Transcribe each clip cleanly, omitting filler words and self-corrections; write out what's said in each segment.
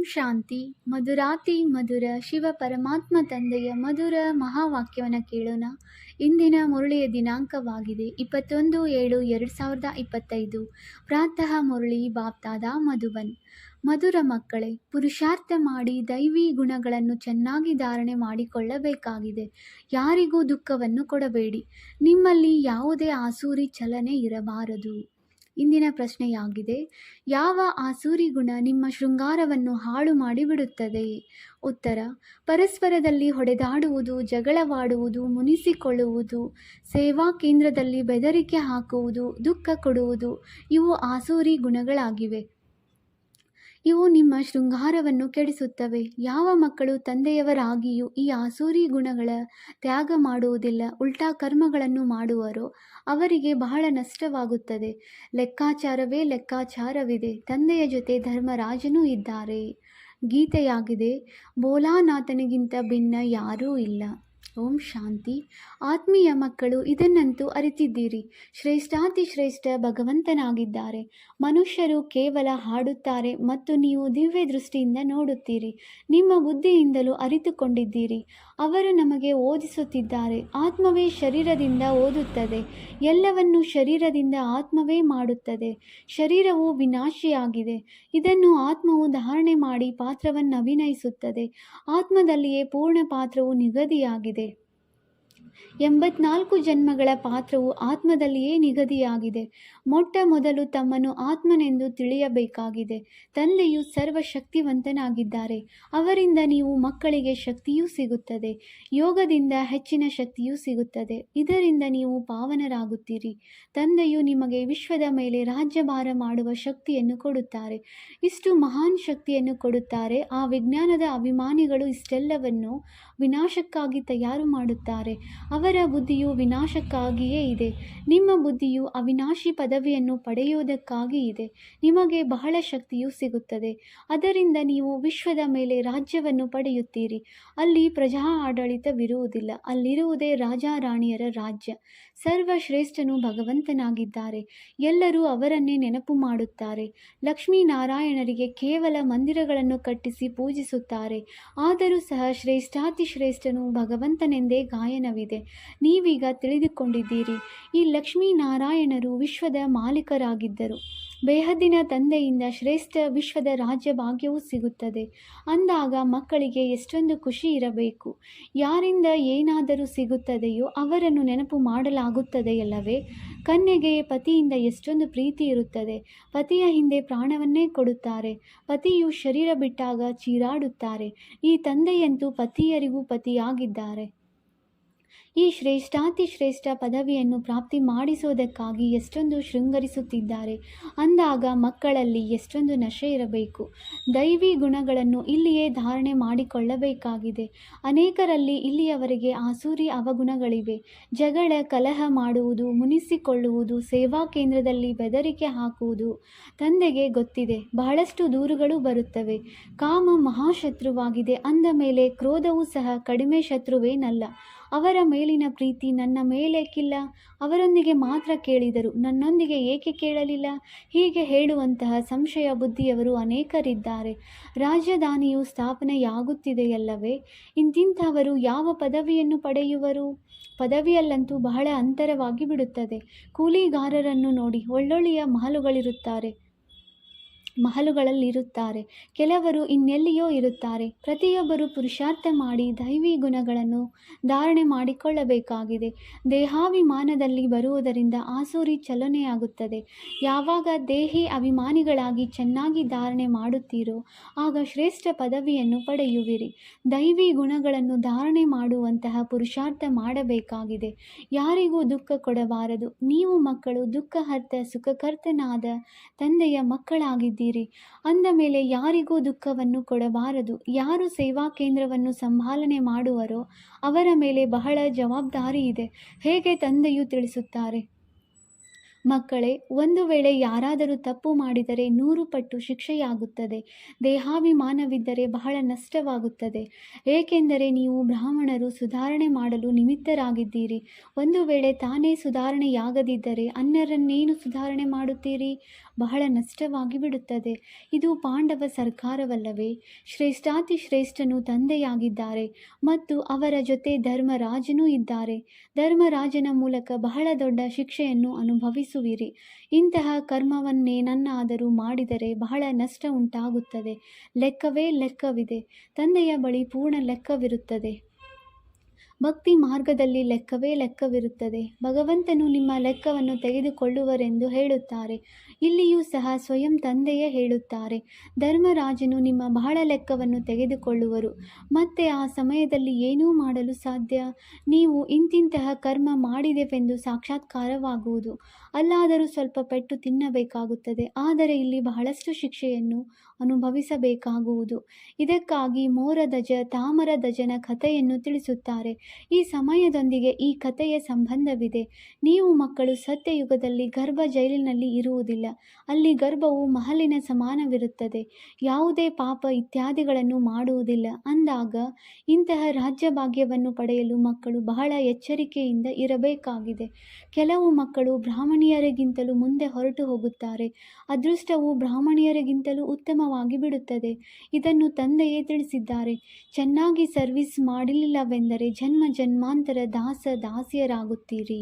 ಶಾಂತಿ. ಮಧುರಾತಿ ಮಧುರ ಶಿವ ಪರಮಾತ್ಮ ತಂದೆಯ ಮಧುರ ಮಹಾವಾಕ್ಯವನ್ನು ಕೇಳೋಣ. ಇಂದಿನ ಮುರಳಿಯ ದಿನಾಂಕವಾಗಿದೆ 21/7/2025. ಪ್ರಾತಃ ಮುರಳಿ ಬಾಪ್ತಾದ ಮಧುಬನ್. ಮಧುರ ಮಕ್ಕಳೇ, ಪುರುಷಾರ್ಥ ಮಾಡಿ ದೈವಿ ಗುಣಗಳನ್ನು ಚೆನ್ನಾಗಿ ಧಾರಣೆ ಮಾಡಿಕೊಳ್ಳಬೇಕಾಗಿದೆ. ಯಾರಿಗೂ ದುಃಖವನ್ನು ಕೊಡಬೇಡಿ. ನಿಮ್ಮಲ್ಲಿ ಯಾವುದೇ ಆಸೂರಿ ಚಲನೆ ಇರಬಾರದು. ಇಂದಿನ ಪ್ರಶ್ನೆಯಾಗಿದೆ, ಯಾವ ಆಸೂರಿ ಗುಣ ನಿಮ್ಮ ಶೃಂಗಾರವನ್ನು ಹಾಳು ಮಾಡಿಬಿಡುತ್ತದೆ? ಉತ್ತರ: ಪರಸ್ಪರದಲ್ಲಿ ಹೊಡೆದಾಡುವುದು, ಜಗಳವಾಡುವುದು, ಮುನಿಸಿಕೊಳ್ಳುವುದು, ಸೇವಾ ಕೇಂದ್ರದಲ್ಲಿ ಬೆದರಿಕೆ ಹಾಕುವುದು, ದುಃಖ ಕೊಡುವುದು ಇವು ಆಸೂರಿ ಗುಣಗಳಾಗಿವೆ. ಇವು ನಿಮ್ಮ ಶೃಂಗಾರವನ್ನು ಕೆಡಿಸುತ್ತವೆ. ಯಾವ ಮಕ್ಕಳು ತಂದೆಯವರಾಗಿಯೂ ಈ ಆಸೂರಿ ಗುಣಗಳ ತ್ಯಾಗ ಮಾಡುವುದಿಲ್ಲ, ಉಲ್ಟಾ ಕರ್ಮಗಳನ್ನು ಮಾಡುವರೋ ಅವರಿಗೆ ಬಹಳ ನಷ್ಟವಾಗುತ್ತದೆ. ಲೆಕ್ಕಾಚಾರವೇ ಲೆಕ್ಕಾಚಾರವಿದೆ. ತಂದೆಯ ಜೊತೆ ಧರ್ಮರಾಜನೂ ಇದ್ದಾರೆ. ಗೀತೆಯಾಗಿದೆ, ಭೋಲಾನಾಥನಿಗಿಂತ ಭಿನ್ನ ಯಾರೂ ಇಲ್ಲ. ಓಂ ಶಾಂತಿ. ಆತ್ಮೀಯ ಮಕ್ಕಳು, ಇದನ್ನಂತೂ ಅರಿತಿದ್ದೀರಿ, ಶ್ರೇಷ್ಠಾತಿ ಶ್ರೇಷ್ಠ ಭಗವಂತನಾಗಿದ್ದಾರೆ. ಮನುಷ್ಯರು ಕೇವಲ ಹಾಡುತ್ತಾರೆ ಮತ್ತು ನೀವು ದಿವ್ಯ ದೃಷ್ಟಿಯಿಂದ ನೋಡುತ್ತೀರಿ. ನಿಮ್ಮ ಬುದ್ಧಿಯಿಂದಲೂ ಅರಿತುಕೊಂಡಿದ್ದೀರಿ. ಅವರು ನಮಗೆ ಓದಿಸುತ್ತಿದ್ದಾರೆ. ಆತ್ಮವೇ ಶರೀರದಿಂದ ಓದುತ್ತದೆ. ಎಲ್ಲವನ್ನೂ ಶರೀರದಿಂದ ಆತ್ಮವೇ ಮಾಡುತ್ತದೆ. ಶರೀರವು ವಿನಾಶಿಯಾಗಿದೆ. ಇದನ್ನು ಆತ್ಮವು ಧಾರಣೆ ಮಾಡಿ ಪಾತ್ರವನ್ನು ಅಭಿನಯಿಸುತ್ತದೆ. ಆತ್ಮದಲ್ಲಿಯೇ ಪೂರ್ಣ ಪಾತ್ರವು ನಿಗದಿಯಾಗಿದೆ. 84 ಜನ್ಮಗಳ ಪಾತ್ರವು ಆತ್ಮದಲ್ಲಿಯೇ ನಿಗದಿಯಾಗಿದೆ. ಮೊಟ್ಟ ಮೊದಲು ತಮ್ಮನ್ನು ಆತ್ಮನೆಂದು ತಿಳಿಯಬೇಕಾಗಿದೆ. ತಂದೆಯು ಸರ್ವಶಕ್ತಿವಂತನಾಗಿದ್ದಾರೆ. ಅವರಿಂದ ನೀವು ಮಕ್ಕಳಿಗೆ ಶಕ್ತಿಯೂ ಸಿಗುತ್ತದೆ. ಯೋಗದಿಂದ ಹೆಚ್ಚಿನ ಶಕ್ತಿಯೂ ಸಿಗುತ್ತದೆ. ಇದರಿಂದ ನೀವು ಪಾವನರಾಗುತ್ತೀರಿ. ತಂದೆಯು ನಿಮಗೆ ವಿಶ್ವದ ಮೇಲೆ ರಾಜ್ಯಭಾರ ಮಾಡುವ ಶಕ್ತಿಯನ್ನು ಕೊಡುತ್ತಾರೆ. ಇಷ್ಟು ಮಹಾನ್ ಶಕ್ತಿಯನ್ನು ಕೊಡುತ್ತಾರೆ. ಆ ವಿಜ್ಞಾನದ ಅಭಿಮಾನಿಗಳು ಇಷ್ಟೆಲ್ಲವನ್ನು ವಿನಾಶಕ್ಕಾಗಿ ತಯಾರು ಮಾಡುತ್ತಾರೆ. ಅವರ ಬುದ್ಧಿಯು ವಿನಾಶಕ್ಕಾಗಿಯೇ ಇದೆ. ನಿಮ್ಮ ಬುದ್ಧಿಯು ಅವಿನಾಶಿ ಪದವಿಯನ್ನು ಪಡೆಯುವುದಕ್ಕಾಗಿ ಇದೆ. ನಿಮಗೆ ಬಹಳ ಶಕ್ತಿಯೂ ಸಿಗುತ್ತದೆ. ಅದರಿಂದ ನೀವು ವಿಶ್ವದ ಮೇಲೆ ರಾಜ್ಯವನ್ನು ಪಡೆಯುತ್ತೀರಿ. ಅಲ್ಲಿ ಪ್ರಜಾ ಆಡಳಿತವಿರುವುದಿಲ್ಲ. ಅಲ್ಲಿರುವುದೇ ರಾಜಾರಾಣಿಯರ ರಾಜ್ಯ. ಸರ್ವಶ್ರೇಷ್ಠನು ಭಗವಂತನಾಗಿದ್ದಾರೆ. ಎಲ್ಲರೂ ಅವರನ್ನೇ ನೆನಪು ಮಾಡುತ್ತಾರೆ. ಲಕ್ಷ್ಮೀನಾರಾಯಣರಿಗೆ ಕೇವಲ ಮಂದಿರಗಳನ್ನು ಕಟ್ಟಿಸಿ ಪೂಜಿಸುತ್ತಾರೆ. ಆದರೂ ಸಹ ಶ್ರೇಷ್ಠಾತಿ ಶ್ರೇಷ್ಠನು ಭಗವಂತನೆಂದೇ ಗಾಯನವಿದೆ. ನೀವೀಗ ತಿಳಿದುಕೊಂಡಿದ್ದೀರಿ. ಈ ಲಕ್ಷ್ಮೀನಾರಾಯಣರು ವಿಶ್ವದ ಮಾಲೀಕರಾಗಿದ್ದರು. ಬೇಹದ್ದಿನ ತಂದೆಯಿಂದ ಶ್ರೇಷ್ಠ ವಿಶ್ವದ ರಾಜ್ಯ ಭಾಗ್ಯವೂ ಸಿಗುತ್ತದೆ. ಅಂದಾಗ ಮಕ್ಕಳಿಗೆ ಎಷ್ಟೊಂದು ಖುಷಿ ಇರಬೇಕು. ಯಾರಿಂದ ಏನಾದರೂ ಸಿಗುತ್ತದೆಯೋ ಅವರನ್ನು ನೆನಪು ಮಾಡಲಾಗುತ್ತದೆಯಲ್ಲವೇ? ಕನ್ಯೆಗೆ ಪತಿಯಿಂದ ಎಷ್ಟೊಂದು ಪ್ರೀತಿ ಇರುತ್ತದೆ. ಪತಿಯ ಹಿಂದೆ ಪ್ರಾಣವನ್ನೇ ಕೊಡುತ್ತಾರೆ. ಪತಿಯು ಶರೀರ ಬಿಟ್ಟಾಗ ಚೀರಾಡುತ್ತಾರೆ. ಈ ತಂದೆಯಂತೂ ಪತಿಯರಿಗೂ ಪತಿಯಾಗಿದ್ದಾರೆ. ಈ ಶ್ರೇಷ್ಠಾತಿ ಶ್ರೇಷ್ಠ ಪದವಿಯನ್ನು ಪ್ರಾಪ್ತಿ ಮಾಡಿಸುವುದಕ್ಕಾಗಿ ಎಷ್ಟೊಂದು ಶೃಂಗರಿಸುತ್ತಿದ್ದಾರೆ. ಅಂದಾಗ ಮಕ್ಕಳಲ್ಲಿ ಎಷ್ಟೊಂದು ನಶೆ ಇರಬೇಕು. ದೈವಿ ಗುಣಗಳನ್ನು ಇಲ್ಲಿಯೇ ಧಾರಣೆ ಮಾಡಿಕೊಳ್ಳಬೇಕಾಗಿದೆ. ಅನೇಕರಲ್ಲಿ ಇಲ್ಲಿಯವರೆಗೆ ಆಸೂರಿ ಅವಗುಣಗಳಿವೆ. ಜಗಳ, ಕಲಹ ಮಾಡುವುದು, ಮುನಿಸಿಕೊಳ್ಳುವುದು, ಸೇವಾ ಕೇಂದ್ರದಲ್ಲಿ ಬೆದರಿಕೆ ಹಾಕುವುದು ತಂದೆಗೆ ಗೊತ್ತಿದೆ. ಬಹಳಷ್ಟು ದೂರುಗಳು ಬರುತ್ತವೆ. ಕಾಮ ಮಹಾಶತ್ರುವಾಗಿದೆ ಅಂದ ಮೇಲೆ ಕ್ರೋಧವೂ ಸಹ ಕಡಿಮೆ ಶತ್ರುವೇನಲ್ಲ. ಅವರ ಮೇಲಿನ ಪ್ರೀತಿ ನನ್ನ ಮೇಲೇಕಿಲ್ಲ. ಅವರೊಂದಿಗೆ ಮಾತ್ರ ಕೇಳಿದರು, ನನ್ನೊಂದಿಗೆ ಏಕೆ ಕೇಳಲಿಲ್ಲ? ಹೀಗೆ ಹೇಳುವಂತಹ ಸಂಶಯ ಬುದ್ಧಿಯವರು ಅನೇಕರಿದ್ದಾರೆ. ರಾಜಧಾನಿಯು ಸ್ಥಾಪನೆಯಾಗುತ್ತಿದೆಯಲ್ಲವೇ? ಇಂತಿಂಥವರು ಯಾವ ಪದವಿಯನ್ನು ಪಡೆಯುವರು? ಪದವಿಯಲ್ಲಂತೂ ಬಹಳ ಅಂತರವಾಗಿ ಬಿಡುತ್ತದೆ. ಕೂಲಿಗಾರರನ್ನು ನೋಡಿ, ಒಳ್ಳೊಳ್ಳೆಯ ಮಹಲುಗಳಲ್ಲಿರುತ್ತಾರೆ. ಕೆಲವರು ಇನ್ನೆಲ್ಲಿಯೋ ಇರುತ್ತಾರೆ. ಪ್ರತಿಯೊಬ್ಬರು ಪುರುಷಾರ್ಥ ಮಾಡಿ ದೈವಿ ಗುಣಗಳನ್ನು ಧಾರಣೆ ಮಾಡಿಕೊಳ್ಳಬೇಕಾಗಿದೆ. ದೇಹಾಭಿಮಾನದಲ್ಲಿ ಬರುವುದರಿಂದ ಆಸೂರಿ ಚಲನೆಯಾಗುತ್ತದೆ. ಯಾವಾಗ ದೇಹಿ ಅಭಿಮಾನಿಗಳಾಗಿ ಚೆನ್ನಾಗಿ ಧಾರಣೆ ಮಾಡುತ್ತೀರೋ ಆಗ ಶ್ರೇಷ್ಠ ಪದವಿಯನ್ನು ಪಡೆಯುವಿರಿ. ದೈವಿ ಗುಣಗಳನ್ನು ಧಾರಣೆ ಮಾಡುವಂತಹ ಪುರುಷಾರ್ಥ ಮಾಡಬೇಕಾಗಿದೆ. ಯಾರಿಗೂ ದುಃಖ ಕೊಡಬಾರದು. ನೀವು ಮಕ್ಕಳು ದುಃಖಹರ್ತ ಸುಖಕರ್ತನಾದ ತಂದೆಯ ಮಕ್ಕಳಾಗಿದ್ದೀರಿ. ಅಂದ ಮೇಲೆ ಯಾರಿಗೂ ದುಃಖವನ್ನು ಕೊಡಬಾರದು. ಯಾರು ಸೇವಾ ಕೇಂದ್ರವನ್ನು ಸಂಭಾಲನೆ ಮಾಡುವರೋ ಅವರ ಮೇಲೆ ಬಹಳ ಜವಾಬ್ದಾರಿ ಇದೆ. ಹೇಗೆ ತಂದೆಯು ತಿಳಿಸುತ್ತಾರೆ, ಮಕ್ಕಳೇ, ಒಂದು ವೇಳೆ ಯಾರಾದರೂ ತಪ್ಪು ಮಾಡಿದರೆ 100 ಪಟ್ಟು ಶಿಕ್ಷೆಯಾಗುತ್ತದೆ. ದೇಹಾಭಿಮಾನವಿದ್ದರೆ ಬಹಳ ನಷ್ಟವಾಗುತ್ತದೆ. ಏಕೆಂದರೆ ನೀವು ಬ್ರಾಹ್ಮಣರು ಸುಧಾರಣೆ ಮಾಡಲು ನಿಮಿತ್ತರಾಗಿದ್ದೀರಿ. ಒಂದು ವೇಳೆ ತಾನೇ ಸುಧಾರಣೆಯಾಗದಿದ್ದರೆ ಅನ್ಯರನ್ನೇನು ಸುಧಾರಣೆ ಮಾಡುತ್ತೀರಿ? ಬಹಳ ನಷ್ಟವಾಗಿ ಬಿಡುತ್ತದೆ. ಇದು ಪಾಂಡವ ಸರ್ಕಾರವಲ್ಲವೇ? ಶ್ರೇಷ್ಠಾತಿಶ್ರೇಷ್ಠನು ತಂದೆಯಾಗಿದ್ದಾರೆ ಮತ್ತು ಅವರ ಜೊತೆ ಧರ್ಮರಾಜನೂ ಇದ್ದಾರೆ. ಧರ್ಮರಾಜನ ಮೂಲಕ ಬಹಳ ದೊಡ್ಡ ಶಿಕ್ಷೆಯನ್ನು ಅನುಭವಿಸುವಿರಿ. ಇಂತಹ ಕರ್ಮವನ್ನೇನನ್ನಾದರೂ ಮಾಡಿದರೆ ಬಹಳ ನಷ್ಟ ಉಂಟಾಗುತ್ತದೆ. ಲೆಕ್ಕವೇ ಲೆಕ್ಕವಿದೆ. ತಂದೆಯ ಬಳಿ ಪೂರ್ಣ ಲೆಕ್ಕವಿರುತ್ತದೆ. ಭಕ್ತಿ ಮಾರ್ಗದಲ್ಲಿ ಲೆಕ್ಕವೇ ಲೆಕ್ಕವಿರುತ್ತದೆ. ಭಗವಂತನು ನಿಮ್ಮ ಲೆಕ್ಕವನ್ನು ತೆಗೆದುಕೊಳ್ಳುವರೆಂದು ಹೇಳುತ್ತಾರೆ. ಇಲ್ಲಿಯೂ ಸಹ ಸ್ವಯಂ ತಂದೆಯೇ ಹೇಳುತ್ತಾರೆ, ಧರ್ಮರಾಜನು ನಿಮ್ಮ ಬಹಳ ಲೆಕ್ಕವನ್ನು ತೆಗೆದುಕೊಳ್ಳುವರು. ಮತ್ತೆ ಆ ಸಮಯದಲ್ಲಿ ಏನೂ ಮಾಡಲು ಸಾಧ್ಯ? ನೀವು ಇಂತಿಂತಹ ಕರ್ಮ ಮಾಡಿದೆವೆಂದು ಸಾಕ್ಷಾತ್ಕಾರವಾಗುವುದು. ಅಲ್ಲಾದರೂ ಸ್ವಲ್ಪ ಪೆಟ್ಟು ತಿನ್ನಬೇಕಾಗುತ್ತದೆ. ಆದರೆ ಇಲ್ಲಿ ಬಹಳಷ್ಟು ಶಿಕ್ಷೆಯನ್ನು ಅನುಭವಿಸಬೇಕಾಗುವುದು. ಇದಕ್ಕಾಗಿ ಮೋರಧ್ವಜ ತಾಮ್ರಧ್ವಜನ ಕಥೆಯನ್ನು ತಿಳಿಸುತ್ತಾರೆ. ಈ ಸಮಯದೊಂದಿಗೆ ಈ ಕಥೆಯ ಸಂಬಂಧವಿದೆ. ನೀವು ಮಕ್ಕಳು ಸತ್ಯಯುಗದಲ್ಲಿ ಗರ್ಭ ಜೈಲಿನಲ್ಲಿ ಇರುವುದಿಲ್ಲ. ಅಲ್ಲಿ ಗರ್ಭವು ಮಹಲಿನ ಸಮಾನವಿರುತ್ತದೆ. ಯಾವುದೇ ಪಾಪ ಇತ್ಯಾದಿಗಳನ್ನು ಮಾಡುವುದಿಲ್ಲ. ಅಂದಾಗ ಇಂತಹ ರಾಜ್ಯಭಾಗ್ಯವನ್ನು ಪಡೆಯಲು ಮಕ್ಕಳು ಬಹಳ ಎಚ್ಚರಿಕೆಯಿಂದ ಇರಬೇಕಾಗಿದೆ. ಕೆಲವು ಮಕ್ಕಳು ಬ್ರಾಹ್ಮಣಿಯರಿಗಿಂತಲೂ ಮುಂದೆ ಹೊರಟು ಹೋಗುತ್ತಾರೆ. ಅದೃಷ್ಟವು ಬ್ರಾಹ್ಮಣಿಯರಿಗಿಂತಲೂ ಉತ್ತಮವಾಗಿ ಬಿಡುತ್ತದೆ. ಇದನ್ನು ತಂದೆಯೇ ತಿಳಿಸಿದ್ದಾರೆ. ಚೆನ್ನಾಗಿ ಸರ್ವಿಸ್ ಮಾಡಲಿಲ್ಲವೆಂದರೆ ಜನ್ಮ ಜನ್ಮಾಂತರ ದಾಸಿಯರಾಗುತ್ತೀರಿ.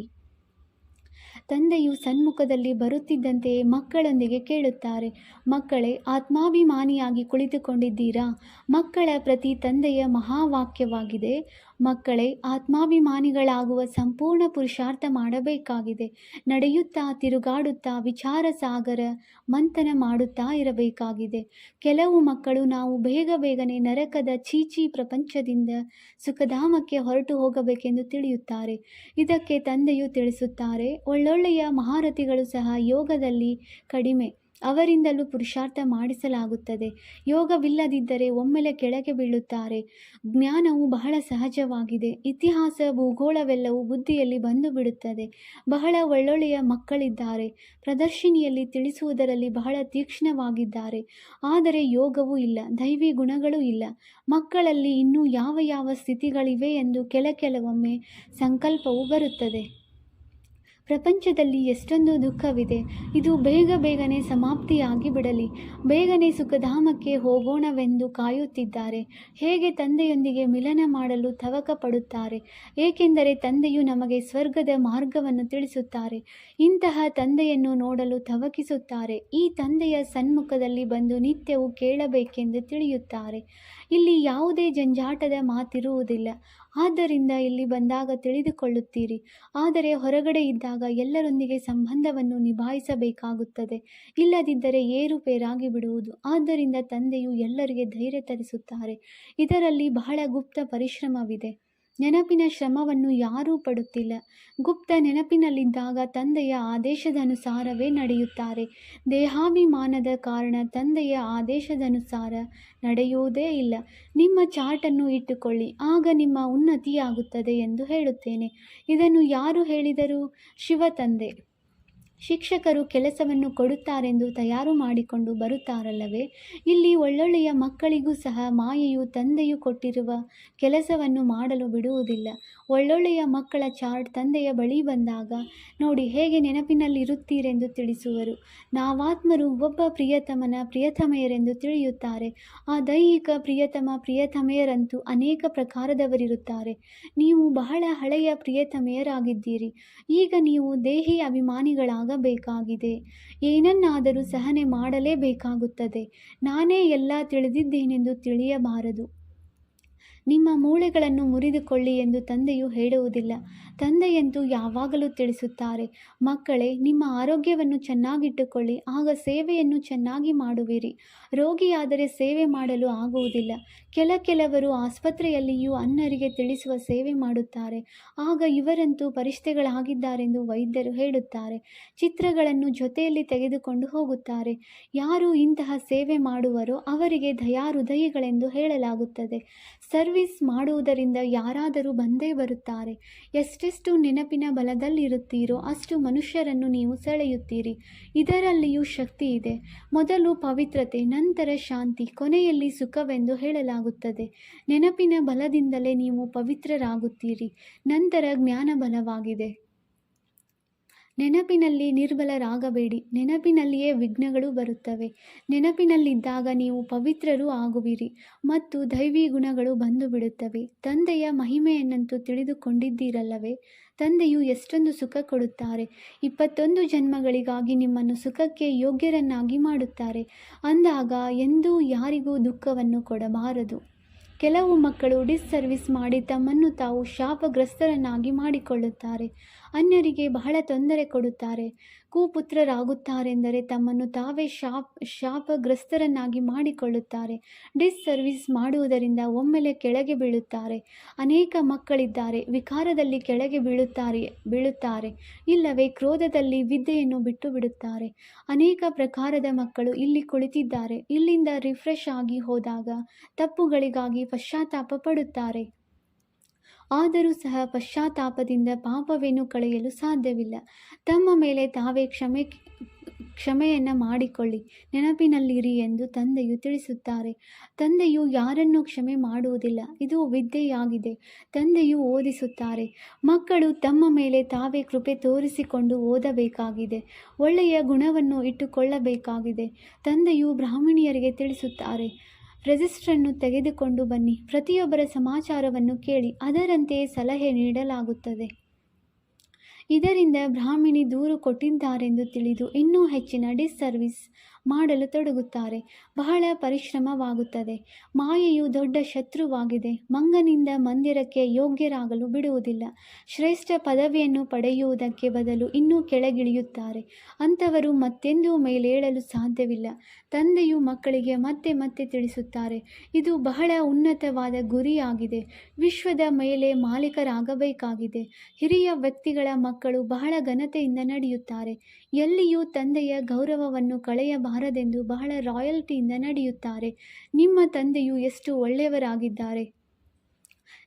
ತಂದೆಯು ಸನ್ಮುಖದಲ್ಲಿ ಬರುತ್ತಿದ್ದಂತೆಯೇ ಮಕ್ಕಳೊಂದಿಗೆ ಕೇಳುತ್ತಾರೆ, ಮಕ್ಕಳೇ, ಆತ್ಮಾಭಿಮಾನಿಯಾಗಿ ಕುಳಿತುಕೊಂಡಿದ್ದೀರಾ? ಮಕ್ಕಳ ಪ್ರತಿ ತಂದೆಯ ಮಹಾವಾಕ್ಯವಾಗಿದೆ. ಮಕ್ಕಳೇ, ಆತ್ಮಾಭಿಮಾನಿಗಳಾಗುವ ಸಂಪೂರ್ಣ ಪುರುಷಾರ್ಥ ಮಾಡಬೇಕಾಗಿದೆ. ನಡೆಯುತ್ತಾ ತಿರುಗಾಡುತ್ತಾ ವಿಚಾರ ಸಾಗರ ಮಂಥನ ಮಾಡುತ್ತಾ ಇರಬೇಕಾಗಿದೆ. ಕೆಲವು ಮಕ್ಕಳು ನಾವು ಬೇಗನೆ ನರಕದ ಚೀಚಿ ಪ್ರಪಂಚದಿಂದ ಸುಖಧಾಮಕ್ಕೆ ಹೊರಟು ಹೋಗಬೇಕೆಂದು ತಿಳಿಯುತ್ತಾರೆ. ಇದಕ್ಕೆ ತಂದೆಯು ತಿಳಿಸುತ್ತಾರೆ, ಒಳ್ಳೊಳ್ಳೆಯ ಮಹಾರಥಿಗಳು ಸಹ ಯೋಗದಲ್ಲಿ ಕಡಿಮೆ. ಅವರಿಂದಲೂ ಪುರುಷಾರ್ಥ ಮಾಡಿಸಲಾಗುತ್ತದೆ. ಯೋಗವಿಲ್ಲದಿದ್ದರೆ ಒಮ್ಮೆಲೆ ಕೆಳಗೆ ಬೀಳುತ್ತಾರೆ. ಜ್ಞಾನವು ಬಹಳ ಸಹಜವಾಗಿದೆ. ಇತಿಹಾಸ ಭೂಗೋಳವೆಲ್ಲವೂ ಬುದ್ಧಿಯಲ್ಲಿ ಬಂದು ಬಿಡುತ್ತದೆ. ಬಹಳ ಒಳ್ಳೊಳ್ಳೆಯ ಮಕ್ಕಳಿದ್ದಾರೆ. ಪ್ರದರ್ಶಿನಿಯಲ್ಲಿ ತಿಳಿಸುವುದರಲ್ಲಿ ಬಹಳ ತೀಕ್ಷ್ಣವಾಗಿದ್ದಾರೆ. ಆದರೆ ಯೋಗವೂ ಇಲ್ಲ, ದೈವಿ ಗುಣಗಳೂ ಇಲ್ಲ. ಮಕ್ಕಳಲ್ಲಿ ಇನ್ನೂ ಯಾವ ಸ್ಥಿತಿಗಳಿವೆ ಎಂದು ಕೆಲವೊಮ್ಮೆ ಸಂಕಲ್ಪವು ಬರುತ್ತದೆ. ಪ್ರಪಂಚದಲ್ಲಿ ಎಷ್ಟೊಂದು ದುಃಖವಿದೆ. ಇದು ಬೇಗನೆ ಸಮಾಪ್ತಿಯಾಗಿ ಬಿಡಲಿ. ಬೇಗನೆ ಸುಖಧಾಮಕ್ಕೆ ಹೋಗೋಣವೆಂದು ಕಾಯುತ್ತಿದ್ದಾರೆ. ಹೇಗೆ ತಂದೆಯೊಂದಿಗೆ ಮಿಲನ ಮಾಡಲು ತವಕ ಪಡುತ್ತಾರೆ. ಏಕೆಂದರೆ ತಂದೆಯು ನಮಗೆ ಸ್ವರ್ಗದ ಮಾರ್ಗವನ್ನು ತಿಳಿಸುತ್ತಾರೆ. ಇಂತಹ ತಂದೆಯನ್ನು ನೋಡಲು ತವಕಿಸುತ್ತಾರೆ. ಈ ತಂದೆಯ ಸನ್ಮುಖದಲ್ಲಿ ಬಂದು ನಿತ್ಯವೂ ಕೇಳಬೇಕೆಂದು ತಿಳಿಯುತ್ತಾರೆ. ಇಲ್ಲಿ ಯಾವುದೇ ಜಂಜಾಟದ ಮಾತಿರುವುದಿಲ್ಲ. ಆದ್ದರಿಂದ ಇಲ್ಲಿ ಬಂದಾಗ ತಿಳಿದುಕೊಳ್ಳುತ್ತೀರಿ. ಆದರೆ ಹೊರಗಡೆ ಇದ್ದಾಗ ಎಲ್ಲರೊಂದಿಗೆ ಸಂಬಂಧವನ್ನು ನಿಭಾಯಿಸಬೇಕಾಗುತ್ತದೆ. ಇಲ್ಲದಿದ್ದರೆ ಏರುಪೇರಾಗಿ ಬಿಡುವುದು. ಆದ್ದರಿಂದ ತಂದೆಯು ಎಲ್ಲರಿಗೆ ಧೈರ್ಯ ತರಿಸುತ್ತಾರೆ. ಇದರಲ್ಲಿ ಬಹಳ ಗುಪ್ತ ಪರಿಶ್ರಮವಿದೆ. ನೆನಪಿನ ಶ್ರಮವನ್ನು ಯಾರೂ ಪಡುತ್ತಿಲ್ಲ. ಗುಪ್ತ ನೆನಪಿನಲ್ಲಿದ್ದಾಗ ತಂದೆಯ ಆದೇಶದನುಸಾರವೇ ನಡೆಯುತ್ತಾರೆ. ದೇಹಾಭಿಮಾನದ ಕಾರಣ ತಂದೆಯ ಆದೇಶದನುಸಾರ ನಡೆಯುವುದೇ ಇಲ್ಲ. ನಿಮ್ಮ ಚಾರ್ಟನ್ನು ಇಟ್ಟುಕೊಳ್ಳಿ, ಆಗ ನಿಮ್ಮ ಉನ್ನತಿಯಾಗುತ್ತದೆ ಎಂದು ಹೇಳುತ್ತೇನೆ. ಇದನ್ನು ಯಾರು ಹೇಳಿದರು? ಶಿವ ತಂದೆ. ಶಿಕ್ಷಕರು ಕೆಲಸವನ್ನು ಕೊಡುತ್ತಾರೆಂದು ತಯಾರು ಮಾಡಿಕೊಂಡು ಬರುತ್ತಾರಲ್ಲವೇ? ಇಲ್ಲಿ ಒಳ್ಳೊಳ್ಳೆಯ ಮಕ್ಕಳಿಗೂ ಸಹ ಮಾಯೆಯು ತಂದೆಯು ಕೊಟ್ಟಿರುವ ಕೆಲಸವನ್ನು ಮಾಡಲು ಬಿಡುವುದಿಲ್ಲ. ಒಳ್ಳೊಳ್ಳೆಯ ಮಕ್ಕಳ ಚಾರ್ಟ್ ತಂದೆಯ ಬಳಿ ಬಂದಾಗ ನೋಡಿ ಹೇಗೆ ನೆನಪಿನಲ್ಲಿರುತ್ತೀರೆಂದು ತಿಳಿಸುವರು. ನಾವಾತ್ಮರು ಒಬ್ಬ ಪ್ರಿಯತಮನ ಪ್ರಿಯತಮೆಯರೆಂದು ತಿಳಿಯುತ್ತಾರೆ. ಆ ದೈಹಿಕ ಪ್ರಿಯತಮೆಯರಂತೂ ಅನೇಕ ಪ್ರಕಾರದವರಿರುತ್ತಾರೆ. ನೀವು ಬಹಳ ಹಳೆಯ ಪ್ರಿಯತಮೆಯರಾಗಿದ್ದೀರಿ. ಈಗ ನೀವು ದೇಹಿ ಅಭಿಮಾನಿಗಳಾಗಬೇಕಾಗಿದೆ. ಏನನ್ನಾದರೂ ಸಹನೆ ಮಾಡಲೇಬೇಕಾಗುತ್ತದೆ. ನಾನೇ ಎಲ್ಲ ತಿಳಿದಿದ್ದೇನೆಂದು ತಿಳಿಯಬಾರದು. ನಿಮ್ಮ ಮೂಳೆಗಳನ್ನು ಮುರಿದುಕೊಳ್ಳಿ ಎಂದು ತಂದೆಯು ಹೇಳುವುದಿಲ್ಲ. ತಂದೆಯಂತೂ ಯಾವಾಗಲೂ ತಿಳಿಸುತ್ತಾರೆ, ಮಕ್ಕಳೇ, ನಿಮ್ಮ ಆರೋಗ್ಯವನ್ನು ಚೆನ್ನಾಗಿಟ್ಟುಕೊಳ್ಳಿ, ಆಗ ಸೇವೆಯನ್ನು ಚೆನ್ನಾಗಿ ಮಾಡುವಿರಿ. ರೋಗಿಯಾದರೆ ಸೇವೆ ಮಾಡಲು ಆಗುವುದಿಲ್ಲ. ಕೆಲವರು ಆಸ್ಪತ್ರೆಯಲ್ಲಿಯೂ ಅನ್ಯರಿಗೆ ತಿಳಿಸುವ ಸೇವೆ ಮಾಡುತ್ತಾರೆ. ಆಗ ಇವರಂತೂ ಫರಿಷ್ಠೆಗಳಾಗಿದ್ದಾರೆಂದು ವೈದ್ಯರು ಹೇಳುತ್ತಾರೆ. ಚಿತ್ರಗಳನ್ನು ಜೊತೆಯಲ್ಲಿ ತೆಗೆದುಕೊಂಡು ಹೋಗುತ್ತಾರೆ. ಯಾರು ಇಂತಹ ಸೇವೆ ಮಾಡುವರೋ ಅವರಿಗೆ ದಯಾಹೃದಯಿಗಳೆಂದು ಹೇಳಲಾಗುತ್ತದೆ. ಸರ್ವಿಸ್ ಮಾಡುವುದರಿಂದ ಯಾರಾದರೂ ಬಂದೇ ಬರುತ್ತಾರೆ. ಎಷ್ಟೆಷ್ಟು ನೆನಪಿನ ಬಲದಲ್ಲಿರುತ್ತೀರೋ ಅಷ್ಟು ಮನುಷ್ಯರನ್ನು ನೀವು ಸೆಳೆಯುತ್ತೀರಿ. ಇದರಲ್ಲಿಯೂ ಶಕ್ತಿ ಇದೆ. ಮೊದಲು ಪವಿತ್ರತೆ, ನಂತರ ಶಾಂತಿ, ಕೊನೆಯಲ್ಲಿ ಸುಖವೆಂದು ಹೇಳಲಾಗುತ್ತದೆ. ನೆನಪಿನ ಬಲದಿಂದಲೇ ನೀವು ಪವಿತ್ರರಾಗುತ್ತೀರಿ. ನಂತರ ಜ್ಞಾನ ಬಲವಾಗಿದೆ. ನೆನಪಿನಲ್ಲಿ ನಿರ್ಬಲರಾಗಬೇಡಿ. ನೆನಪಿನಲ್ಲಿಯೇ ವಿಘ್ನಗಳು ಬರುತ್ತವೆ. ನೆನಪಿನಲ್ಲಿದ್ದಾಗ ನೀವು ಪವಿತ್ರರೂ ಆಗುವಿರಿ ಮತ್ತು ದೈವಿ ಗುಣಗಳು ಬಂದು ಬಿಡುತ್ತವೆ. ತಂದೆಯ ಮಹಿಮೆಯನ್ನಂತೂ ತಿಳಿದುಕೊಂಡಿದ್ದೀರಲ್ಲವೇ? ತಂದೆಯು ಎಷ್ಟೊಂದು ಸುಖ ಕೊಡುತ್ತಾರೆ. 21 ಜನ್ಮಗಳಿಗಾಗಿ ನಿಮ್ಮನ್ನು ಸುಖಕ್ಕೆ ಯೋಗ್ಯರನ್ನಾಗಿ ಮಾಡುತ್ತಾರೆ. ಅಂದಾಗ ಎಂದೂ ಯಾರಿಗೂ ದುಃಖವನ್ನು ಕೊಡಬಾರದು. ಕೆಲವು ಮಕ್ಕಳು ಡಿಸ್ಸರ್ವಿಸ್ ಮಾಡಿ ತಮ್ಮನ್ನು ತಾವು ಶಾಪಗ್ರಸ್ತರನ್ನಾಗಿ ಮಾಡಿಕೊಳ್ಳುತ್ತಾರೆ. ಅನ್ಯರಿಗೆ ಬಹಳ ತೊಂದರೆ ಕೊಡುತ್ತಾರೆ. ಕುಪುತ್ರರಾಗುತ್ತಾರೆಂದರೆ ತಮ್ಮನ್ನು ತಾವೇ ಶಾಪಗ್ರಸ್ತರನ್ನಾಗಿ ಮಾಡಿಕೊಳ್ಳುತ್ತಾರೆ. ಡಿಸ್ಸರ್ವಿಸ್ ಮಾಡುವುದರಿಂದ ಒಮ್ಮೆಲೆ ಕೆಳಗೆ ಬೀಳುತ್ತಾರೆ. ಅನೇಕ ಮಕ್ಕಳಿದ್ದಾರೆ, ವಿಕಾರದಲ್ಲಿ ಕೆಳಗೆ ಬೀಳುತ್ತಾರೆ, ಇಲ್ಲವೇ ಕ್ರೋಧದಲ್ಲಿ ವಿದ್ಯೆಯನ್ನು ಬಿಟ್ಟು ಬಿಡುತ್ತಾರೆ. ಅನೇಕ ಪ್ರಕಾರದ ಮಕ್ಕಳು ಇಲ್ಲಿ ಕುಳಿತಿದ್ದಾರೆ. ಇಲ್ಲಿಂದ ರಿಫ್ರೆಶ್ ಆಗಿ ಹೋದಾಗ ತಪ್ಪುಗಳಿಗಾಗಿ ಪಶ್ಚಾತ್ತಾಪ ಪಡುತ್ತಾರೆ. ಆದರೂ ಸಹ ಪಶ್ಚಾತ್ತಾಪದಿಂದ ಪಾಪವೇನು ಕಳೆಯಲು ಸಾಧ್ಯವಿಲ್ಲ. ತಮ್ಮ ಮೇಲೆ ತಾವೇ ಕ್ಷಮೆಯನ್ನು ಮಾಡಿಕೊಳ್ಳಿ, ನೆನಪಿನಲ್ಲಿರಿ ಎಂದು ತಂದೆಯು ತಿಳಿಸುತ್ತಾರೆ. ತಂದೆಯು ಯಾರನ್ನೂ ಕ್ಷಮೆ ಮಾಡುವುದಿಲ್ಲ. ಇದು ವಿದ್ಯೆಯಾಗಿದೆ. ತಂದೆಯು ಓದಿಸುತ್ತಾರೆ. ಮಕ್ಕಳು ತಮ್ಮ ಮೇಲೆ ತಾವೇ ಕೃಪೆ ತೋರಿಸಿಕೊಂಡು ಓದಬೇಕಾಗಿದೆ. ಒಳ್ಳೆಯ ಗುಣವನ್ನು ಇಟ್ಟುಕೊಳ್ಳಬೇಕಾಗಿದೆ. ತಂದೆಯು ಬ್ರಾಹ್ಮಣಿಯರಿಗೆ ತಿಳಿಸುತ್ತಾರೆ, ರಿಜಿಸ್ಟರನ್ನು ತೆಗೆದುಕೊಂಡು ಬನ್ನಿ. ಪ್ರತಿಯೊಬ್ಬರ ಸಮಾಚಾರವನ್ನು ಕೇಳಿ, ಅದರಂತೆಯೇ ಸಲಹೆ ನೀಡಲಾಗುತ್ತದೆ. ಇದರಿಂದ ಬ್ರಾಹ್ಮಣಿ ದೂರು ಕೊಟ್ಟಿದ್ದಾರೆಂದು ತಿಳಿದು ಇನ್ನೂ ಹೆಚ್ಚಿನ ಡಿಸ್ಸರ್ವಿಸ್ ಮಾಡಲು ತೊಡಗುತ್ತಾರೆ. ಬಹಳ ಪರಿಶ್ರಮವಾಗುತ್ತದೆ. ಮಾಯೆಯು ದೊಡ್ಡ ಶತ್ರುವಾಗಿದೆ. ಮಂಗನಿಂದ ಮಂದಿರಕ್ಕೆ ಯೋಗ್ಯರಾಗಲು ಬಿಡುವುದಿಲ್ಲ. ಶ್ರೇಷ್ಠ ಪದವಿಯನ್ನು ಪಡೆಯುವುದಕ್ಕೆ ಬದಲು ಇನ್ನೂ ಕೆಳಗಿಳಿಯುತ್ತಾರೆ. ಅಂಥವರು ಮತ್ತೆಂದೂ ಮೇಲೇಳಲು ಸಾಧ್ಯವಿಲ್ಲ. ತಂದೆಯು ಮಕ್ಕಳಿಗೆ ಮತ್ತೆ ಮತ್ತೆ ತಿಳಿಸುತ್ತಾರೆ, ಇದು ಬಹಳ ಉನ್ನತವಾದ ಗುರಿಯಾಗಿದೆ. ವಿಶ್ವದ ಮೇಲೆ ಮಾಲೀಕರಾಗಬೇಕಾಗಿದೆ. ಹಿರಿಯ ವ್ಯಕ್ತಿಗಳ ಮಕ್ಕಳು ಬಹಳ ಘನತೆಯಿಂದ ನಡೆಯುತ್ತಾರೆ. ಎಲ್ಲಿಯೂ ತಂದೆಯ ಗೌರವವನ್ನು ಕಳೆಯಬಾರದೆಂದು ಬಹಳ ರಾಯಲ್ಟಿಯಿಂದ ನಡೆಯುತ್ತಾರೆ. ನಿಮ್ಮ ತಂದೆಯು ಎಷ್ಟು ಒಳ್ಳೆಯವರಾಗಿದ್ದಾರೆ.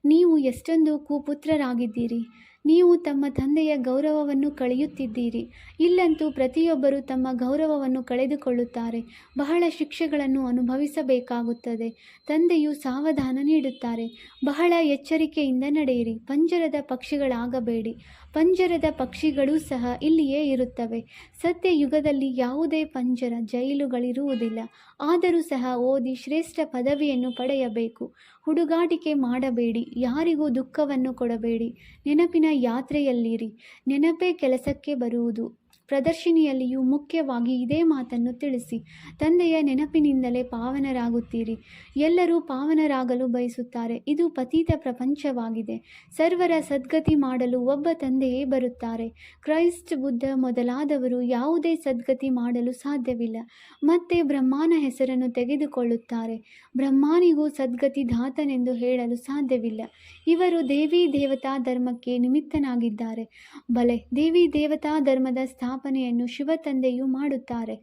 ನೀವು ಎಷ್ಟೊಂದು ಕುಪುತ್ರರಾಗಿದ್ದೀರಿ. ನೀವು ತಮ್ಮ ತಂದೆಯ ಗೌರವವನ್ನು ಕಳೆಯುತ್ತಿದ್ದೀರಿ. ಇಲ್ಲಂತೂ ಪ್ರತಿಯೊಬ್ಬರೂ ತಮ್ಮ ಗೌರವವನ್ನು ಕಳೆದುಕೊಳ್ಳುತ್ತಾರೆ. ಬಹಳ ಶಿಕ್ಷೆಗಳನ್ನು ಅನುಭವಿಸಬೇಕಾಗುತ್ತದೆ. ತಂದೆಯು ಸಾವಧಾನ ನೀಡುತ್ತಾರೆ. ಬಹಳ ಎಚ್ಚರಿಕೆಯಿಂದ ನಡೆಯಿರಿ. ಪಂಜರದ ಪಕ್ಷಿಗಳಾಗಬೇಡಿ. ಪಂಜರದ ಪಕ್ಷಿಗಳೂ ಸಹ ಇಲ್ಲಿಯೇ ಇರುತ್ತವೆ. ಸತ್ಯಯುಗದಲ್ಲಿ ಯಾವುದೇ ಪಂಜರ, ಜೈಲುಗಳಿರುವುದಿಲ್ಲ. ಆದರೂ ಸಹ ಓದಿ ಶ್ರೇಷ್ಠ ಪದವಿಯನ್ನು ಪಡೆಯಬೇಕು. ಹುಡುಗಾಟಿಕೆ ಮಾಡಬೇಡಿ. ಯಾರಿಗೂ ದುಃಖವನ್ನು ಕೊಡಬೇಡಿ. ನೆನಪಿನ ಯಾತ್ರೆಯಲ್ಲಿರಿ. ನೆನಪೇ ಕೆಲಸಕ್ಕೆ ಬರುವುದು. ಪ್ರದರ್ಶಿನಿಯಲ್ಲಿಯೂ ಮುಖ್ಯವಾಗಿ ಇದೇ ಮಾತನ್ನು ತಿಳಿಸಿ. ತಂದೆಯ ನೆನಪಿನಿಂದಲೇ ಪಾವನರಾಗುತ್ತೀರಿ. ಎಲ್ಲರೂ ಪಾವನರಾಗಲು ಬಯಸುತ್ತಾರೆ. ಇದು ಪತಿತ ಪ್ರಪಂಚವಾಗಿದೆ. ಸರ್ವರ ಸದ್ಗತಿ ಮಾಡಲು ಒಬ್ಬ ತಂದೆಯೇ ಬರುತ್ತಾರೆ. ಕ್ರೈಸ್ಟ್, ಬುದ್ಧ ಮೊದಲಾದವರು ಯಾವುದೇ ಸದ್ಗತಿ ಮಾಡಲು ಸಾಧ್ಯವಿಲ್ಲ. ಮತ್ತೆ ಬ್ರಹ್ಮನ ಹೆಸರನ್ನು ತೆಗೆದುಕೊಳ್ಳುತ್ತಾರೆ. ಬ್ರಹ್ಮನಿಗೂ ಸದ್ಗತಿ ದಾತನೆಂದು ಹೇಳಲು ಸಾಧ್ಯವಿಲ್ಲ. ಇವರು ದೇವಿ ದೇವತಾ ಧರ್ಮಕ್ಕೆ ನಿಮಿತ್ತನಾಗಿದ್ದಾರೆ. ಬಲೆ, ದೇವಿ ದೇವತಾ ಧರ್ಮದ ಸ್ಥಾಪನೆಯನ್ನು ಶಿವ ತಂದೆಯು ಮಾಡುತ್ತಾರೆ.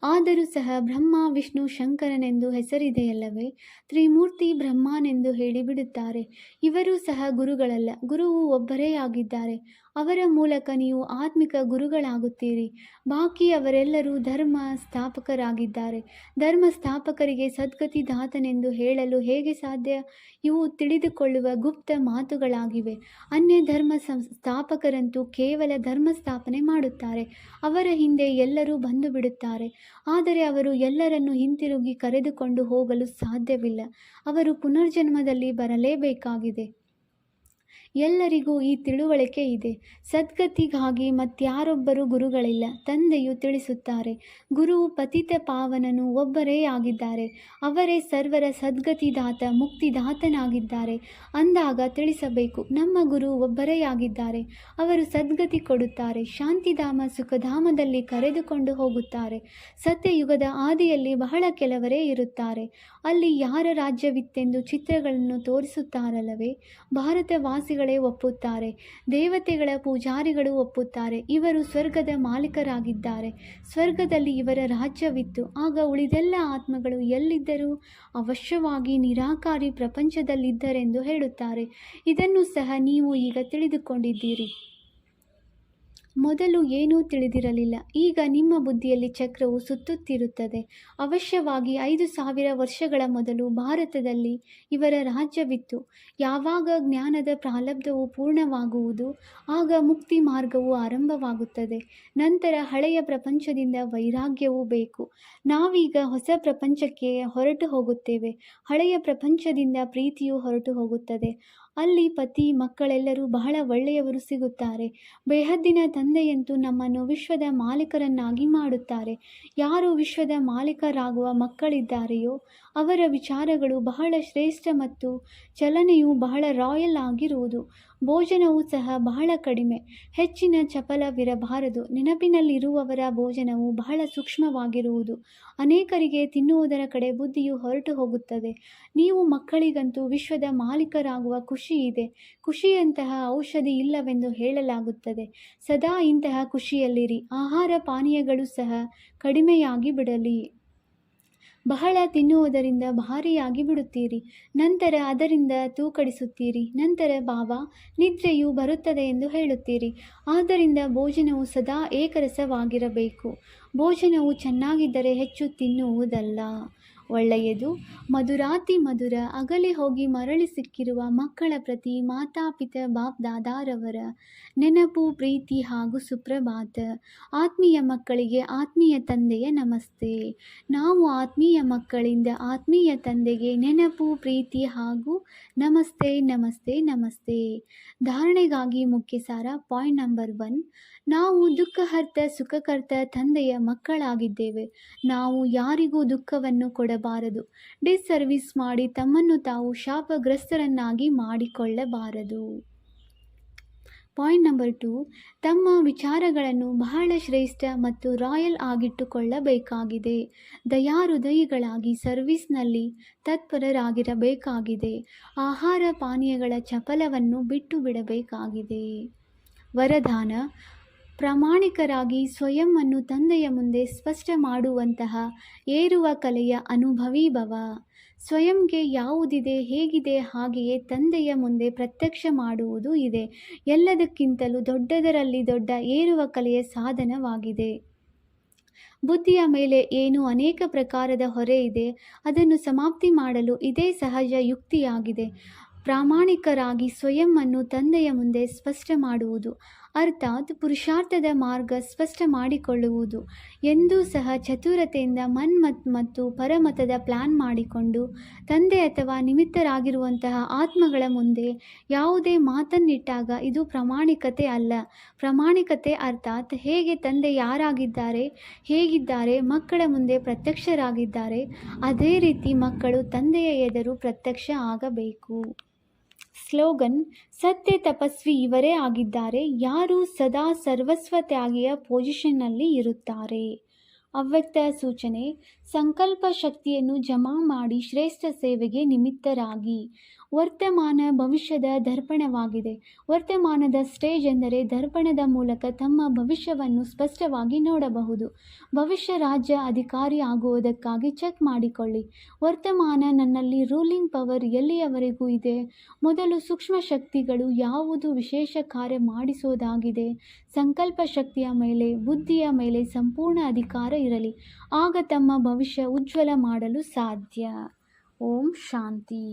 ಆದರೂ ಸಹ ಬ್ರಹ್ಮ, ವಿಷ್ಣು, ಶಂಕರನೆಂದು ಹೆಸರಿದೆಯಲ್ಲವೇ? ತ್ರಿಮೂರ್ತಿ ಬ್ರಹ್ಮನೆಂದು ಹೇಳಿಬಿಡುತ್ತಾರೆ. ಇವರೂ ಸಹ ಗುರುಗಳಲ್ಲ. ಗುರುವು ಒಬ್ಬರೇ ಆಗಿದ್ದಾರೆ. ಅವರ ಮೂಲಕ ನೀವು ಆತ್ಮಿಕ ಗುರುಗಳಾಗುತ್ತೀರಿ. ಬಾಕಿ ಅವರೆಲ್ಲರೂ ಧರ್ಮ ಸ್ಥಾಪಕರಾಗಿದ್ದಾರೆ. ಧರ್ಮ ಸ್ಥಾಪಕರಿಗೆ ಸದ್ಗತಿ ದಾತನೆಂದು ಹೇಳಲು ಹೇಗೆ ಸಾಧ್ಯ? ಇವು ತಿಳಿದುಕೊಳ್ಳುವ ಗುಪ್ತ ಮಾತುಗಳಾಗಿವೆ. ಅನ್ಯ ಧರ್ಮ ಸ್ಥಾಪಕರಂತೂ ಕೇವಲ ಧರ್ಮ ಸ್ಥಾಪನೆ ಮಾಡುತ್ತಾರೆ. ಅವರ ಹಿಂದೆ ಎಲ್ಲರೂ ಬಂದು ಬಿಡುತ್ತಾರೆ. ಆದರೆ ಅವರು ಎಲ್ಲರನ್ನೂ ಹಿಂತಿರುಗಿ ಕರೆದುಕೊಂಡು ಹೋಗಲು ಸಾಧ್ಯವಿಲ್ಲ. ಅವರು ಪುನರ್ಜನ್ಮದಲ್ಲಿ ಬರಲೇಬೇಕಾಗಿದೆ. ಎಲ್ಲರಿಗೂ ಈ ತಿಳುವಳಿಕೆ ಇದೆ. ಸದ್ಗತಿಗಾಗಿ ಮತ್ಯಾರೊಬ್ಬರು ಗುರುಗಳಿಲ್ಲ. ತಂದೆಯು ತಿಳಿಸುತ್ತಾರೆ, ಗುರು ಪತಿತ ಪಾವನನು ಒಬ್ಬರೇ ಆಗಿದ್ದಾರೆ. ಅವರೇ ಸರ್ವರ ಸದ್ಗತಿದಾತ ಮುಕ್ತಿದಾತನಾಗಿದ್ದಾರೆ. ಅಂದಾಗ ತಿಳಿಸಬೇಕು, ನಮ್ಮ ಗುರು ಒಬ್ಬರೇ ಆಗಿದ್ದಾರೆ. ಅವರು ಸದ್ಗತಿ ಕೊಡುತ್ತಾರೆ. ಶಾಂತಿಧಾಮ ಸುಖಧಾಮದಲ್ಲಿ ಕರೆದುಕೊಂಡು ಹೋಗುತ್ತಾರೆ. ಸತ್ಯಯುಗದ ಆದಿಯಲ್ಲಿ ಬಹಳ ಕೆಲವರೇ ಇರುತ್ತಾರೆ. ಅಲ್ಲಿ ಯಾರ ರಾಜ್ಯವಿತ್ತೆಂದು ಚಿತ್ರಗಳನ್ನು ತೋರಿಸುತ್ತಾರಲ್ಲವೇ, ಭಾರತವಾಸಿಗಳೇ ಒಪ್ಪುತ್ತಾರೆ. ದೇವತೆಗಳ ಪೂಜಾರಿಗಳು ಒಪ್ಪುತ್ತಾರೆ. ಇವರು ಸ್ವರ್ಗದ ಮಾಲೀಕರಾಗಿದ್ದಾರೆ. ಸ್ವರ್ಗದಲ್ಲಿ ಇವರ ರಾಜ್ಯವಿತ್ತು. ಆಗ ಉಳಿದೆಲ್ಲ ಆತ್ಮಗಳು ಎಲ್ಲಿದ್ದರು? ಅವಶ್ಯವಾಗಿ ನಿರಾಕಾರಿ ಪ್ರಪಂಚದಲ್ಲಿದ್ದರೆಂದು ಹೇಳುತ್ತಾರೆ. ಇದನ್ನು ಸಹ ನೀವು ಈಗ ತಿಳಿದುಕೊಂಡಿದ್ದೀರಿ. ಮೊದಲು ಏನೂ ತಿಳಿದಿರಲಿಲ್ಲ. ಈಗ ನಿಮ್ಮ ಬುದ್ಧಿಯಲ್ಲಿ ಚಕ್ರವು ಸುತ್ತುತ್ತಿರುತ್ತದೆ. ಅವಶ್ಯವಾಗಿ 5,000 ವರ್ಷಗಳ ಮೊದಲು ಭಾರತದಲ್ಲಿ ಇವರ ರಾಜ್ಯವಿತ್ತು. ಯಾವಾಗ ಜ್ಞಾನದ ಪ್ರಾರಬ್ಧವು ಪೂರ್ಣವಾಗುವುದು, ಆಗ ಮುಕ್ತಿ ಮಾರ್ಗವು ಆರಂಭವಾಗುತ್ತದೆ. ನಂತರ ಹಳೆಯ ಪ್ರಪಂಚದಿಂದ ವೈರಾಗ್ಯವೂ ಬೇಕು. ನಾವೀಗ ಹೊಸ ಪ್ರಪಂಚಕ್ಕೆ ಹೊರಟು ಹೋಗುತ್ತೇವೆ. ಹಳೆಯ ಪ್ರಪಂಚದಿಂದ ಪ್ರೀತಿಯು ಹೊರಟು ಹೋಗುತ್ತದೆ. ಅಲ್ಲಿ ಪತಿ ಮಕ್ಕಳೆಲ್ಲರೂ ಬಹಳ ಒಳ್ಳೆಯವರು ಸಿಗುತ್ತಾರೆ. ಬೇಹದ್ದಿನ ತಂದೆಯಂತೂ ನಮ್ಮನ್ನು ವಿಶ್ವದ ಮಾಲೀಕರನ್ನಾಗಿ ಮಾಡುತ್ತಾರೆ. ಯಾರು ವಿಶ್ವದ ಮಾಲೀಕರಾಗುವ ಮಕ್ಕಳಿದ್ದಾರೆಯೋ ಅವರ ವಿಚಾರಗಳು ಬಹಳ ಶ್ರೇಷ್ಠ ಮತ್ತು ಚಲನೆಯು ಬಹಳ ರಾಯಲ್ ಆಗಿರುವುದು. ಭೋಜನವೂ ಸಹ ಬಹಳ ಕಡಿಮೆ, ಹೆಚ್ಚಿನ ಚಪಲವಿರಬಾರದು. ನೆನಪಿನಲ್ಲಿರುವವರ ಭೋಜನವು ಬಹಳ ಸೂಕ್ಷ್ಮವಾಗಿರುವುದು. ಅನೇಕರಿಗೆ ತಿನ್ನುವುದರ ಕಡೆ ಬುದ್ಧಿಯು ಹೊರಟು ಹೋಗುತ್ತದೆ. ನೀವು ಮಕ್ಕಳಿಗಂತೂ ವಿಶ್ವದ ಮಾಲೀಕರಾಗುವ ಖುಷಿ ಇದೆ. ಖುಷಿಯಂತಹ ಔಷಧಿ ಇಲ್ಲವೆಂದು ಹೇಳಲಾಗುತ್ತದೆ. ಸದಾ ಇಂತಹ ಖುಷಿಯಲ್ಲಿರಿ. ಆಹಾರ ಪಾನೀಯಗಳು ಸಹ ಕಡಿಮೆಯಾಗಿ ಬಿಡಲಿ. ಬಹಳ ತಿನ್ನುವುದರಿಂದ ಭಾರಿಯಾಗಿ ಬಿಡುತ್ತೀರಿ. ನಂತರ ಅದರಿಂದ ತೂಕಡಿಸುತ್ತೀರಿ. ನಂತರ ಬಾಬಾ ನಿದ್ರೆಯು ಬರುತ್ತದೆ ಎಂದು ಹೇಳುತ್ತೀರಿ. ಆದ್ದರಿಂದ ಭೋಜನವು ಸದಾ ಏಕರಸವಾಗಿರಬೇಕು. ಭೋಜನವು ಚೆನ್ನಾಗಿದ್ದರೆ ಹೆಚ್ಚು ತಿನ್ನುವುದಲ್ಲ. ಒಳ್ಳೆಯದು, ಮಧುರಾತಿ ಮಧುರ, ಅಗಲಿ ಹೋಗಿ ಮರಳಿ ಸಿಕ್ಕಿರುವ ಮಕ್ಕಳ ಪ್ರತಿ ಮಾತಾಪಿತ ಬಾಪ್ ದಾದಾರವರ ನೆನಪು, ಪ್ರೀತಿ ಹಾಗೂ ಸುಪ್ರಭಾತ. ಆತ್ಮೀಯ ಮಕ್ಕಳಿಗೆ ಆತ್ಮೀಯ ತಂದೆಯ ನಮಸ್ತೆ. ನಾವು ಆತ್ಮೀಯ ಮಕ್ಕಳಿಂದ ಆತ್ಮೀಯ ತಂದೆಗೆ ನೆನಪು, ಪ್ರೀತಿ ಹಾಗೂ ನಮಸ್ತೆ ನಮಸ್ತೆ ನಮಸ್ತೆ. ಧಾರಣೆಗಾಗಿ ಮುಖ್ಯ ಸಾರ. ಪಾಯಿಂಟ್ ನಂಬರ್ 1, ನಾವು ದುಃಖಹರ್ತ ಸುಖಕರ್ತ ತಂದೆಯ ಮಕ್ಕಳಾಗಿದ್ದೇವೆ. ನಾವು ಯಾರಿಗೂ ದುಃಖವನ್ನು ಕೊಡಬಾರದು. ಡಿಸ್ಸರ್ವಿಸ್ ಮಾಡಿ ತಮ್ಮನ್ನು ತಾವು ಶಾಪಗ್ರಸ್ತರನ್ನಾಗಿ ಮಾಡಿಕೊಳ್ಳಬಾರದು. ಪಾಯಿಂಟ್ ನಂಬರ್ 2, ತಮ್ಮ ವಿಚಾರಗಳನ್ನು ಬಹಳ ಶ್ರೇಷ್ಠ ಮತ್ತು ರಾಯಲ್ ಆಗಿಟ್ಟುಕೊಳ್ಳಬೇಕಾಗಿದೆ. ದಯಾಹೃದಯಿಗಳಾಗಿ ಸರ್ವಿಸ್ನಲ್ಲಿ ತತ್ಪರರಾಗಿರಬೇಕಾಗಿದೆ. ಆಹಾರ ಪಾನೀಯಗಳ ಚಪಲವನ್ನು ಬಿಟ್ಟು ಬಿಡಬೇಕಾಗಿದೆ. ವರದಾನ: ಪ್ರಾಮಾಣಿಕರಾಗಿ ಸ್ವಯಂವನ್ನು ತಂದೆಯ ಮುಂದೆ ಸ್ಪಷ್ಟ ಮಾಡುವಂತಹ ಏರುವ ಕಲೆಯ ಅನುಭವಿ ಭವ. ಸ್ವಯಂಗೆ ಯಾವುದಿದೆ ಹೇಗಿದೆ ಹಾಗೆಯೇ ತಂದೆಯ ಮುಂದೆ ಪ್ರತ್ಯಕ್ಷ ಮಾಡುವುದು ಇದೆ. ಎಲ್ಲದಕ್ಕಿಂತಲೂ ದೊಡ್ಡದರಲ್ಲಿ ದೊಡ್ಡ ಏರುವ ಕಲೆಯ ಸಾಧನವಾಗಿದೆ. ಬುದ್ಧಿಯ ಮೇಲೆ ಏನು ಅನೇಕ ಪ್ರಕಾರದ ಹೊರೆ ಇದೆ, ಅದನ್ನು ಸಮಾಪ್ತಿ ಮಾಡಲು ಇದೇ ಸಹಜ ಯುಕ್ತಿಯಾಗಿದೆ. ಪ್ರಾಮಾಣಿಕರಾಗಿ ಸ್ವಯಂವನ್ನು ತಂದೆಯ ಮುಂದೆ ಸ್ಪಷ್ಟ ಮಾಡುವುದು, ಅರ್ಥಾತ್ ಪುರುಷಾರ್ಥದ ಮಾರ್ಗ ಸ್ಪಷ್ಟ ಮಾಡಿಕೊಳ್ಳುವುದು. ಎಂದೂ ಸಹ ಚತುರತೆಯಿಂದ ಮನ್ಮತ್ ಮತ್ತು ಪರಮತದ ಪ್ಲಾನ್ ಮಾಡಿಕೊಂಡು ತಂದೆ ಅಥವಾ ನಿಮಿತ್ತರಾಗಿರುವಂತಹ ಆತ್ಮಗಳ ಮುಂದೆ ಯಾವುದೇ ಮಾತನ್ನಿಟ್ಟಾಗ ಇದು ಪ್ರಾಮಾಣಿಕತೆ ಅಲ್ಲ. ಪ್ರಾಮಾಣಿಕತೆ ಅರ್ಥಾತ್ ಹೇಗೆ ತಂದೆ ಯಾರಾಗಿದ್ದಾರೆ, ಹೇಗಿದ್ದಾರೆ, ಮಕ್ಕಳ ಮುಂದೆ ಪ್ರತ್ಯಕ್ಷರಾಗಿದ್ದಾರೆ, ಅದೇ ರೀತಿ ಮಕ್ಕಳು ತಂದೆಯ ಎದುರು ಪ್ರತ್ಯಕ್ಷ ಆಗಬೇಕು. ಸ್ಲೋಗನ್: ಸತ್ಯ ತಪಸ್ವಿ ಇವರೇ ಆಗಿದ್ದಾರೆ, ಯಾರು ಸದಾ ಸರ್ವಸ್ವ ತ್ಯಾಗಿಯ ಪೊಸಿಷನ್ನಲ್ಲಿ ಇರುತ್ತಾರೆ. ಅವ್ಯಕ್ತ ಸೂಚನೆ: ಸಂಕಲ್ಪ ಶಕ್ತಿಯನ್ನು ಜಮಾ ಮಾಡಿ ಶ್ರೇಷ್ಠ ಸೇವೆಗೆ ನಿಮಿತ್ತರಾಗಿ. ವರ್ತಮಾನ ಭವಿಷ್ಯದ ದರ್ಪಣವಾಗಿದೆ. ವರ್ತಮಾನದ ಸ್ಟೇಜ್ ಎಂದರೆ ದರ್ಪಣದ ಮೂಲಕ ತಮ್ಮ ಭವಿಷ್ಯವನ್ನು ಸ್ಪಷ್ಟವಾಗಿ ನೋಡಬಹುದು. ಭವಿಷ್ಯ ರಾಜ್ಯ ಅಧಿಕಾರಿ ಆಗುವುದಕ್ಕಾಗಿ ಚೆಕ್ ಮಾಡಿಕೊಳ್ಳಿ. ವರ್ತಮಾನ ನನ್ನಲ್ಲಿ ರೂಲಿಂಗ್ ಪವರ್ ಎಲ್ಲಿಯವರೆಗೂ ಇದೆ. ಮೊದಲು ಸೂಕ್ಷ್ಮ ಶಕ್ತಿಗಳು ಯಾವುದು ವಿಶೇಷ ಕಾರ್ಯ ಮಾಡಿಸೋದಾಗಿದೆ. ಸಂಕಲ್ಪ ಶಕ್ತಿಯ ಮೇಲೆ, ಬುದ್ಧಿಯ ಮೇಲೆ ಸಂಪೂರ್ಣ ಅಧಿಕಾರ ಇರಲಿ. ಆಗ ತಮ್ಮ ಭವಿಷ್ಯ ಉಜ್ವಲ ಮಾಡಲು ಸಾಧ್ಯ. ಓಂ ಶಾಂತಿ.